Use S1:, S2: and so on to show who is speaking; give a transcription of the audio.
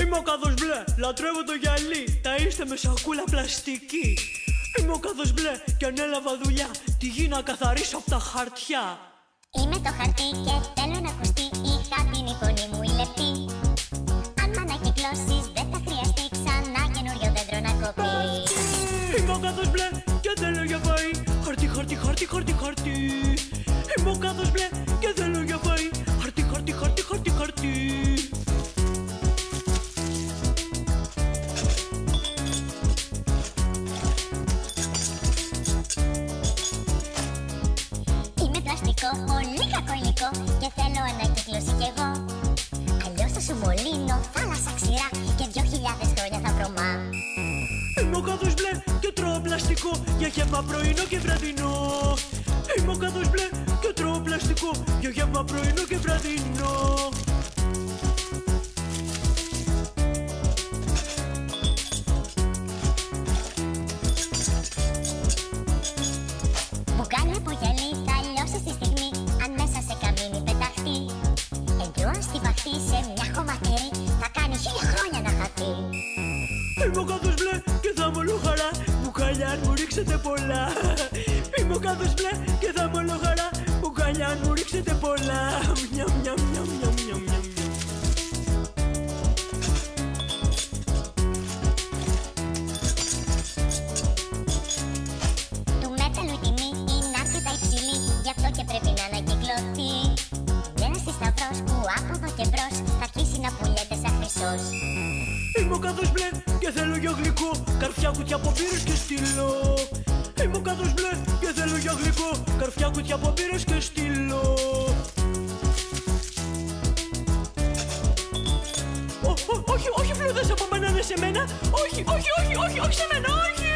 S1: Είμαι ο κάδος μπλε, λατρεύω το γυαλί. Τα είστε με σακούλα πλαστική. Είμαι ο κάδος μπλε και ανέλαβα δουλειά. Τη γη να καθαρίσω απ' τα χαρτιά.
S2: Είμαι το χαρτί και θέλω να ακουστεί η χάτινη φωνή μου η λεπτή. Αν μ' ανακυκλώσεις δεν θα χρειαστεί ξανά καινούριο δέντρο να κοπεί.
S1: Είμαι ο κάδος μπλε και θέλω για φαΐ. Χαρτί, χαρτί, χαρτί, χαρτί, χαρτί. Είμαι ο κάδος μπλε και θέλω για φαΐ. Χαρτί, χαρτί, χαρτί, χαρτί, χαρτί.
S2: Είμαι πλαστικό, πολύ κακό υλικό και θέλω ανακύκλωση κι εγώ. Αλλιώς θα σου μολύνω θάλασσα ξηρά και 2.000 χρόνια θα βρωμά.
S1: Είμαι ο κάδος μπλε και τρώω πλαστικό για γεύμα πρωινό και βραδινό. Είμαι ο κάδος μπλε και τρώω πλαστικό για γεύμα πρωινό και βραδινό.
S2: Μπουκάλι από γυαλί θα λιώσει στη στιγμή αν μέσα σε καμίνι πεταχτεί. Ενώ αν στιβαχτεί σε μια χωματερή θα κάνει 1000 χρόνια να χαθεί.
S1: Είμαι ο κάδος μπλε και θα είμαι όλο χαρά. Μπουκάλια αν μου ρίξετε πολλά. Είμαι ο κάδος μπλε και θα είμαι όλο χαρά. Μπουκάλια αν μου ρίξετε πολλά. Μιαμ, μιαμ, μιαμ, μιαμ, μιαμ, μιαμ.
S2: Του μέταλλου η τιμή είναι αρκετά υψηλή, γι' αυτό και πρέπει να ανακυκλωθεί. Είναι ένας θησαυρός που από εδώ και μπρος θα αρχίσει να πουλιέται σαν χρυσός.
S1: Είμαι ο κάδος μπλε και θέλω για γλυκό. Καρφιά, κουτιά από πύρες και στυλό. Είμαι ο κάδος μπλε και θέλω για γλυκό. Καρφιά, κουτιά από πύρες και στυλό. Όχι, όχι φλούδες από μπανάνες σε μένα. Όχι, όχι, όχι, όχι, όχι σε μένα, όχι.